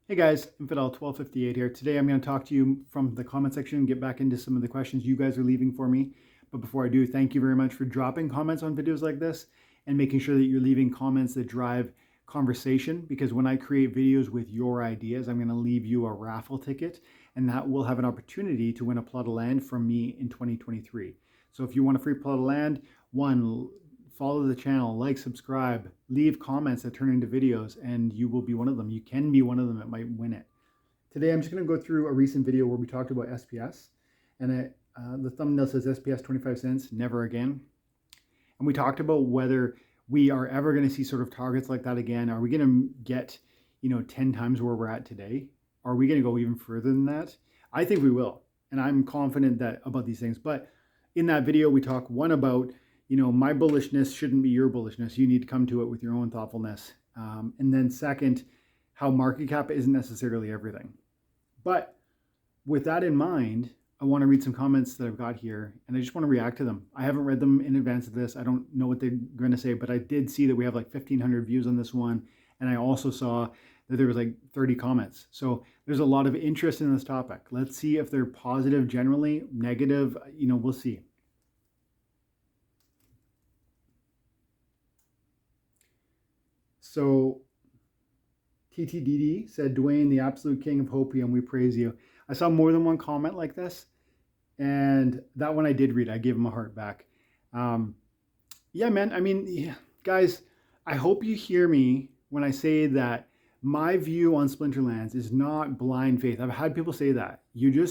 Hey guys, Infidel1258 here. Today I'm going to talk to you from the comment section and get back into some of the questions you guys are leaving for me. But before I do, thank you very much for dropping comments on videos like this and making sure that you're leaving comments that drive conversation, because when I create videos with your ideas, I'm going to leave you a raffle ticket and that will have an opportunity to win a plot of land from me in 2023. So if you want a free plot of land, one, follow the channel, like, subscribe, leave comments that turn into videos, and you will be one of them. You can be one of them that might win it. Today, I'm just going to go through a recent video where we talked about SPS, and the thumbnail says SPS 25 cents, never again. And we talked about whether we are ever going to see sort of targets like that again. Are we going to get, 10 times where we're at today? Are we going to go even further than that? I think we will, and I'm confident that about these things. But in that video, we talk about my bullishness shouldn't be your bullishness. You need to come to it with your own thoughtfulness. And then second, how market cap isn't necessarily everything. But with that in mind, I want to read some comments that I've got here, and I just want to react to them. I haven't read them in advance of this. I don't know what they're going to say, but I did see that we have like 1,500 views on this one. And I also saw that there was like 30 comments. So there's a lot of interest in this topic. Let's see if they're positive generally, negative, we'll see. So TTDD said, Dwayne, the absolute king of HOPIUM, we praise you. I saw more than one comment like this, and that one I did read. I gave him a heart back. Yeah, man. I mean, yeah, guys, I hope you hear me when I say that my view on Splinterlands is not blind faith. I've had people say that. You're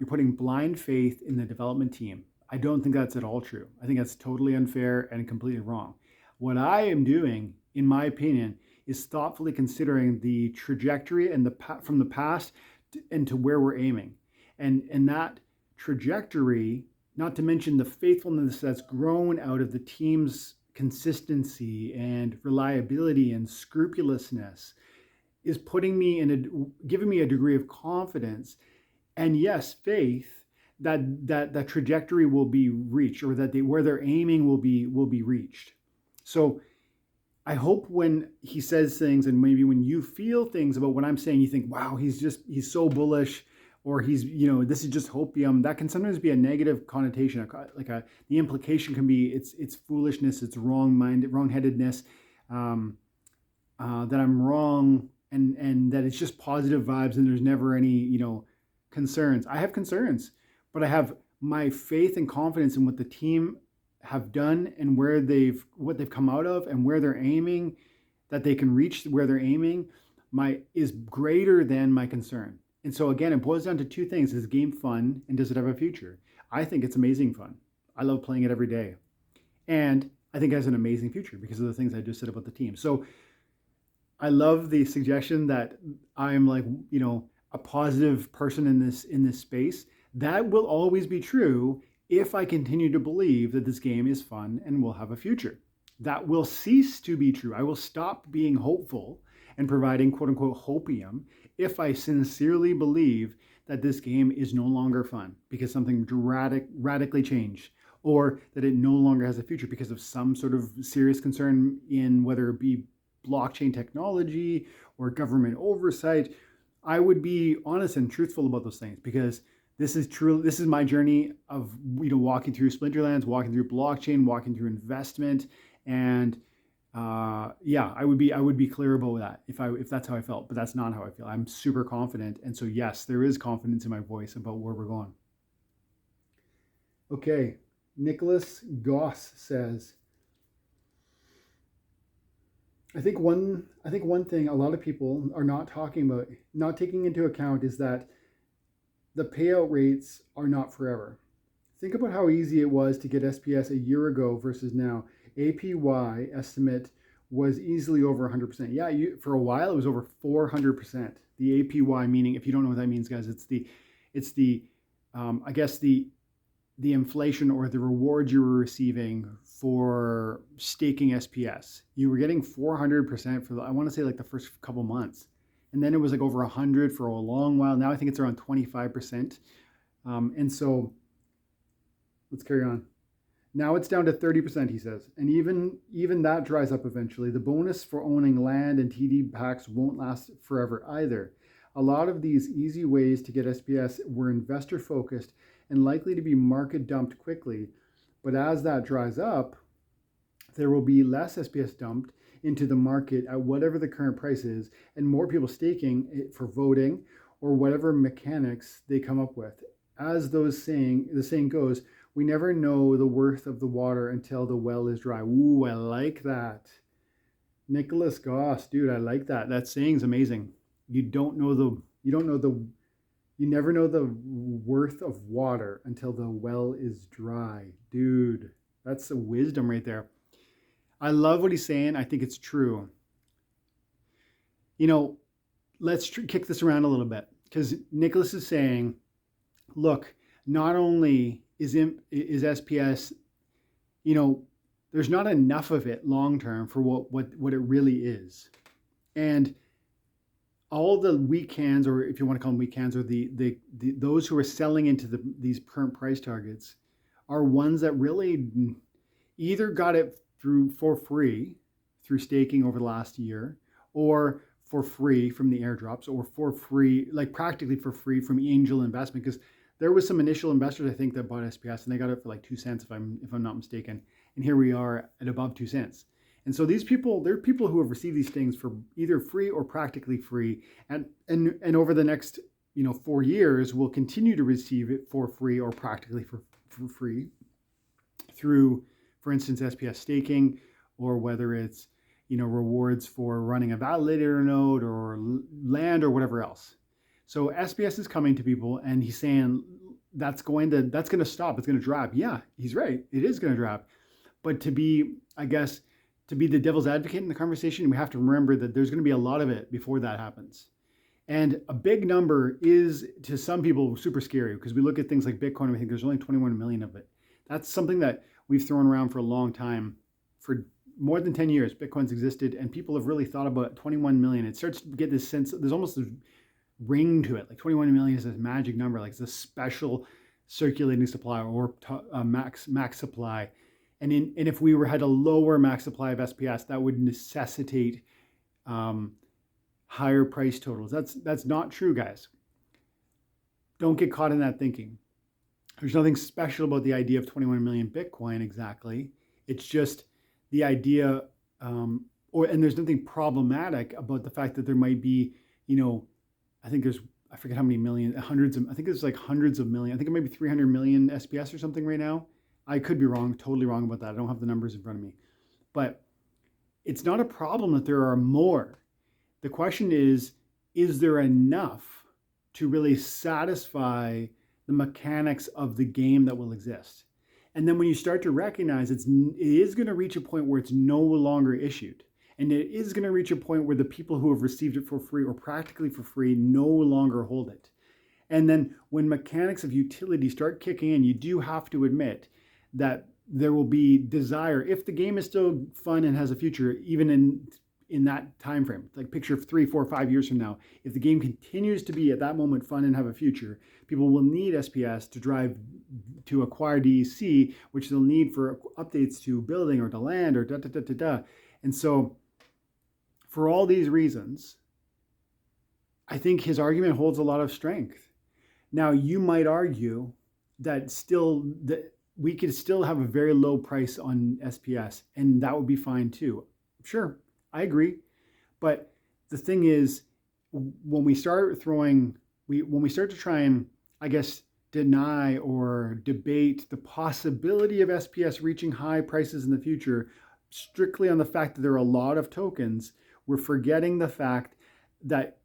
putting blind faith in the development team. I don't think that's at all true. I think that's totally unfair and completely wrong. What I am doing, in my opinion, is thoughtfully considering the trajectory and from the past and to where we're aiming. And that trajectory, not to mention the faithfulness that's grown out of the team's consistency and reliability and scrupulousness, is putting me giving me a degree of confidence and, yes, faith that trajectory will be reached, or that where they're aiming will be reached. So I hope when he says things, and maybe when you feel things about what I'm saying, you think, wow, he's so bullish, or this is just hopium. That can sometimes be a negative connotation. The implication can be it's foolishness, it's wrong-headedness, that I'm wrong, and that it's just positive vibes and there's never any, concerns. I have concerns, but I have my faith and confidence in what the team have done and what they've come out of and where they're aiming, that they can reach where they're aiming, is greater than my concern. And so again, it boils down to two things. Is the game fun, and does it have a future? I think it's amazing fun. I love playing it every day. And I think it has an amazing future because of the things I just said about the team. So I love the suggestion that I'm like, a positive person in this space. That will always be true if I continue to believe that this game is fun and will have a future. That will cease to be true. I will stop being hopeful and providing quote unquote hopium if I sincerely believe that this game is no longer fun because something radically changed, or that it no longer has a future because of some sort of serious concern in whether it be blockchain technology or government oversight. I would be honest and truthful about those things, because this is my journey of walking through Splinterlands, walking through blockchain, walking through investment, and I would be clear about that if that's how I felt, but that's not how I feel. I'm super confident, and so yes, there is confidence in my voice about where we're going. Okay, Nicholas Goss says, I think one thing a lot of people are not taking into account, is that the payout rates are not forever. Think about how easy it was to get SPS a year ago versus now. APY estimate was easily over 100%. Yeah, for a while it was over 400%. The APY, meaning, if you don't know what that means, guys, it's the I guess the inflation or the rewards you were receiving for staking SPS. You were getting 400% for I want to say like the first couple months. And then it was like over 100 for a long while. Now I think it's around 25%. And so let's carry on. Now it's down to 30%, he says. And even that dries up eventually. The bonus for owning land and TD packs won't last forever either. A lot of these easy ways to get SPS were investor focused and likely to be market dumped quickly. But as that dries up, there will be less SPS dumped into the market at whatever the current price is, and more people staking it for voting or whatever mechanics they come up with. As the saying goes, we never know the worth of the water until the well is dry. Ooh, I like that. Nicholas Goss, dude, I like that. That saying's amazing. You never know the worth of water until the well is dry. Dude, that's the wisdom right there. I love what he's saying. I think it's true. You know, let's kick this around a little bit, because Nicholas is saying, look, not only is SPS, there's not enough of it long term for what it really is. And all the weak hands, or if you want to call them weak hands, or those who are selling into these current price targets are ones that really either got it for free through staking over the last year, or for free from the airdrops, or for free, like practically for free from angel investment. Because there was some initial investors, I think, that bought SPS and they got it for like 2 cents, if I'm not mistaken. And here we are at above 2 cents. And so these people, they're people who have received these things for either free or practically free, and over the next 4 years will continue to receive it for free or practically for free through, for instance, SPS staking, or whether it's rewards for running a validator node or land or whatever else. So SPS is coming to people, and he's saying that's going to stop. It's going to drop. Yeah, he's right. It is going to drop. But to be the devil's advocate in the conversation, we have to remember that there's going to be a lot of it before that happens. And a big number is, to some people, super scary, because we look at things like Bitcoin and we think there's only 21 million of it. That's something that we've thrown around for a long time. For more than 10 years, Bitcoin's existed, and people have really thought about 21 million. It starts to get this sense, there's almost a ring to it. Like 21 million is this magic number, like it's a special circulating supply, or max supply. And if we had a lower max supply of SPS, that would necessitate higher price totals. That's not true, guys. Don't get caught in that thinking. There's nothing special about the idea of 21 million Bitcoin exactly. It's just the idea, and there's nothing problematic about the fact that there might be, I forget how many million, I think there's like hundreds of million. I think it might be 300 million SPS or something right now. I could be wrong, totally wrong about that. I don't have the numbers in front of me. But it's not a problem that there are more. The question is there enough to really satisfy the mechanics of the game that will exist? And then when you start to recognize it is going to reach a point where it's no longer issued. And it is going to reach a point where the people who have received it for free or practically for free no longer hold it. And then when mechanics of utility start kicking in, you do have to admit that there will be desire, if the game is still fun and has a future, even in that time frame, like picture 3, 4, 5 years from now, if the game continues to be at that moment fun and have a future, people will need SPS to acquire DEC, which they'll need for updates to building or to land or And so for all these reasons, I think his argument holds a lot of strength. Now, you might argue that we could still have a very low price on SPS, and that would be fine too. Sure, I agree. But the thing is, when we start to try and, I guess, deny or debate the possibility of SPS reaching high prices in the future, strictly on the fact that there are a lot of tokens, we're forgetting the fact that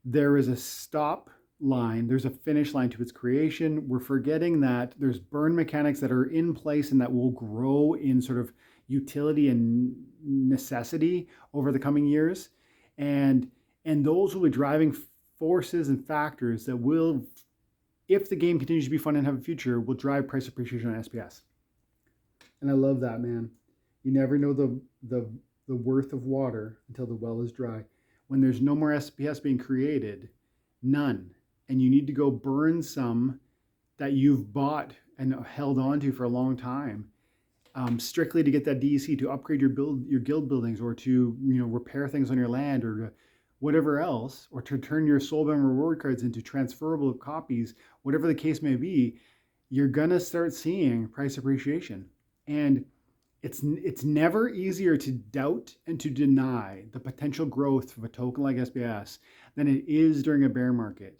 there is a stop line, there's a finish line to its creation. We're forgetting that there's burn mechanics that are in place and that will grow in sort of utility and necessity over the coming years. And those will be driving forces and factors that will, if the game continues to be fun and have a future, will drive price appreciation on SPS. And I love that, man. You never know the worth of water until the well is dry. When there's no more SPS being created, none. And you need to go burn some that you've bought and held on to for a long time, strictly to get that DEC to upgrade your guild buildings, or to repair things on your land, or to whatever else, or to turn your soulbound reward cards into transferable copies, whatever the case may be, you're gonna start seeing price appreciation. And it's never easier to doubt and to deny the potential growth of a token like SPS than it is during a bear market.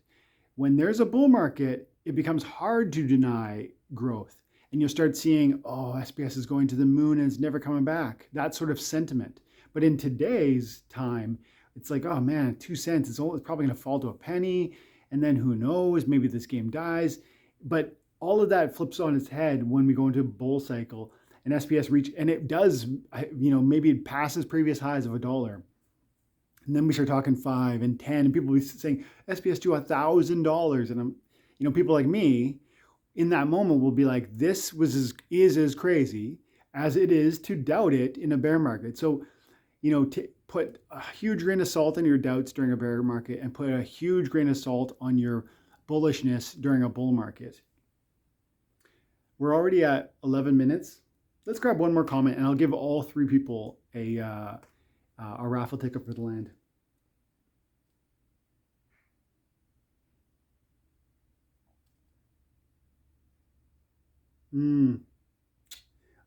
When there's a bull market, it becomes hard to deny growth. And you'll start seeing, oh, SPS is going to the moon and it's never coming back. That sort of sentiment. But in today's time, it's like, oh man, 2 cents, it's probably going to fall to a penny. And then who knows, maybe this game dies. But all of that flips on its head when we go into a bull cycle and SPS reach, and it does, maybe it passes previous highs of $1. And then we start talking 5 and 10, and people will be saying SPS to $1,000. And people like me in that moment will be like, this is as crazy as it is to doubt it in a bear market. So, to put a huge grain of salt in your doubts during a bear market, and put a huge grain of salt on your bullishness during a bull market. We're already at 11 minutes. Let's grab one more comment, and I'll give all 3 people a raffle ticket for the land.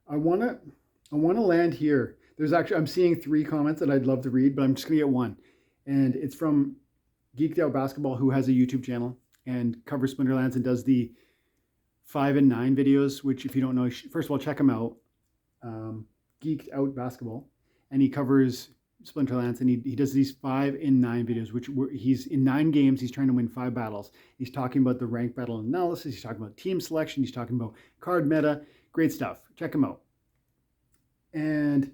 I wanna land here. I'm seeing 3 comments that I'd love to read, but I'm just gonna get one, and it's from Geeked Out Basketball, who has a YouTube channel and covers Splinterlands and does the 5 and 9 videos. Which, if you don't know, first of all, check him out. Geeked Out Basketball, and he covers Splinterlands, and he does these 5 and 9 videos, which he's in 9 games. He's trying to win 5 battles. He's talking about the rank battle analysis. He's talking about team selection. He's talking about card meta. Great stuff. Check him out. And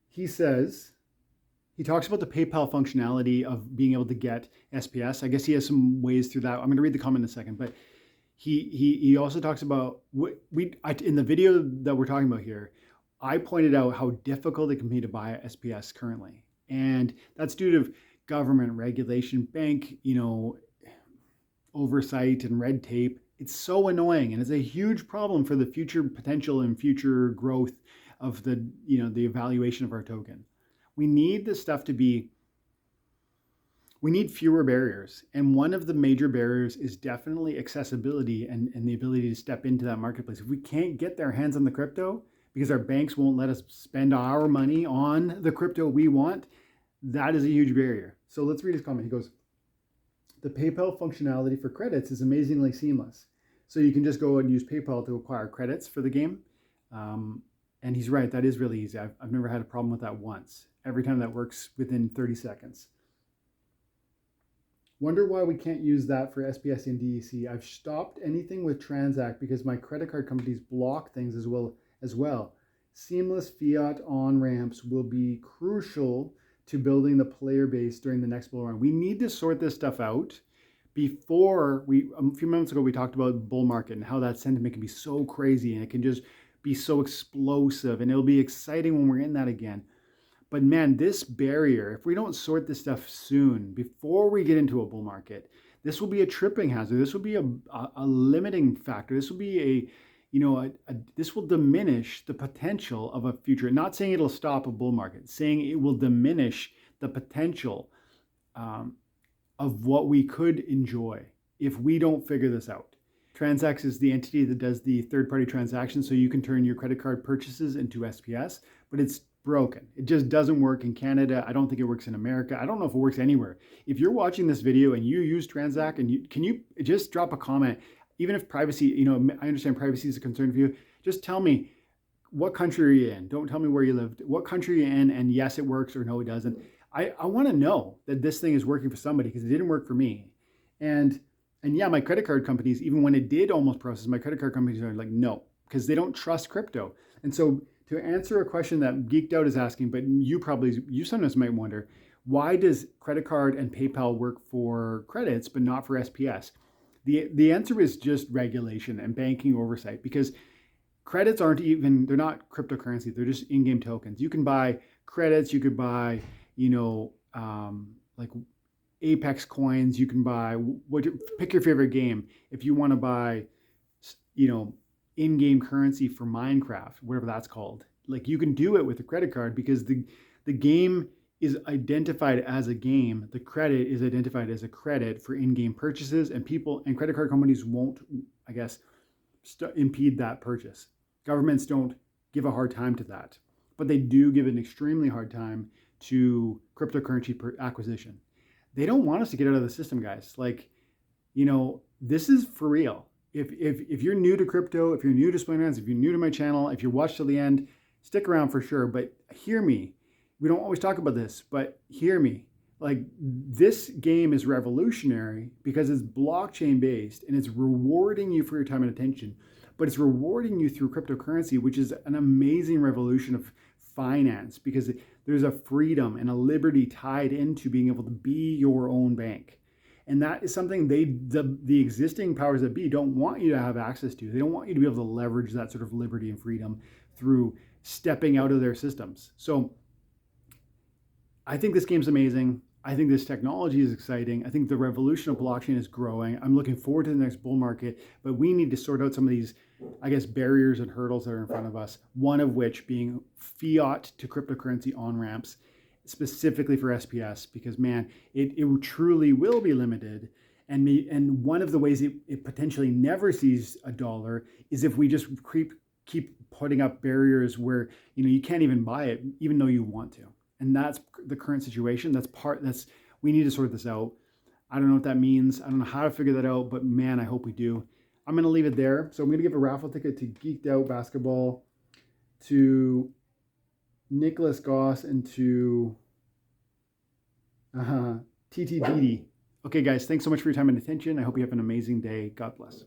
he talks about the PayPal functionality of being able to get SPS. I guess he has some ways through that. I'm going to read the comment in a second, but he also talks about in the video that we're talking about here, I pointed out how difficult it can be to buy SPS currently. And that's due to government regulation, bank, oversight and red tape. It's so annoying, and it's a huge problem for the future potential and future growth of the evaluation of our token. We need this stuff we need fewer barriers. And one of the major barriers is definitely accessibility and the ability to step into that marketplace. If we can't get their hands on the crypto because our banks won't let us spend our money on the crypto we want, that is a huge barrier. So let's read his comment. He goes, the PayPal functionality for credits is amazingly seamless. So you can just go and use PayPal to acquire credits for the game. And he's right, that is really easy. I've never had a problem with that once. Every time that works within 30 seconds. Wonder why we can't use that for SPS and DEC. I've stopped anything with Transact because my credit card companies block things as well. Seamless fiat on-ramps will be crucial to building the player base during the next bull run. We need to sort this stuff out before a few moments ago, we talked about bull market and how that sentiment can be so crazy and it can just be so explosive, and it'll be exciting when we're in that again. But man, this barrier, if we don't sort this stuff soon, before we get into a bull market, this will be a tripping hazard. This will be a limiting factor. This will be this will diminish the potential of a future. Not saying it'll stop a bull market, saying it will diminish the potential of what we could enjoy if we don't figure this out. Transact is the entity that does the third-party transactions, so you can turn your credit card purchases into SPS, but it's broken. It just doesn't work in Canada. I don't think it works in America. I don't know if it works anywhere. If you're watching this video and you use Transact, and can you just drop a comment, even if privacy, I understand privacy is a concern for you, just tell me what country are you in. Don't tell me where you live. What country are you in, and yes, it works, or no, it doesn't. I want to know that this thing is working for somebody, because it didn't work for me. And yeah, my credit card companies, even when it did almost process, my credit card companies are like, no, because they don't trust crypto. And so to answer a question that Geeked Out is asking, but you sometimes might wonder, why does credit card and PayPal work for credits, but not for SPS? The answer is just regulation and banking oversight, because credits they're not cryptocurrency. They're just in-game tokens. You can buy credits. You could buy, like Apex coins. You can buy pick your favorite game. If you want to buy, in-game currency for Minecraft, whatever that's called. Like you can do it with a credit card because the game is identified as a game. The credit is identified as a credit for in-game purchases, and people and credit card companies won't, I guess, impede that purchase. Governments don't give a hard time to that, but they do give an extremely hard time to cryptocurrency acquisition. They don't want us to get out of the system, guys. Like, this is for real. If you're new to crypto, if you're new to Splinterlands, if you're new to my channel, if you watch till the end, stick around for sure. But hear me. We don't always talk about this, but hear me. Like, this game is revolutionary because it's blockchain based and it's rewarding you for your time and attention, but it's rewarding you through cryptocurrency, which is an amazing revolution of finance because there's a freedom and a liberty tied into being able to be your own bank. And that is something the existing powers that be don't want you to have access to. They don't want you to be able to leverage that sort of liberty and freedom through stepping out of their systems. So I think this game's amazing. I think this technology is exciting. I think the revolution of blockchain is growing. I'm looking forward to the next bull market, but we need to sort out some of these, I guess, barriers and hurdles that are in front of us, one of which being fiat to cryptocurrency on-ramps, specifically for SPS, because, man, it truly will be limited. And one of the ways it potentially never sees a dollar is if we just keep putting up barriers where, you can't even buy it, even though you want to. And that's the current situation. We need to sort this out. I don't know what that means. I don't know how to figure that out, but man, I hope we do. I'm going to leave it there. So I'm going to give a raffle ticket to Geeked Out Basketball, to Nicholas Goss, and to TTDD. Okay, guys, thanks so much for your time and attention. I hope you have an amazing day. God bless.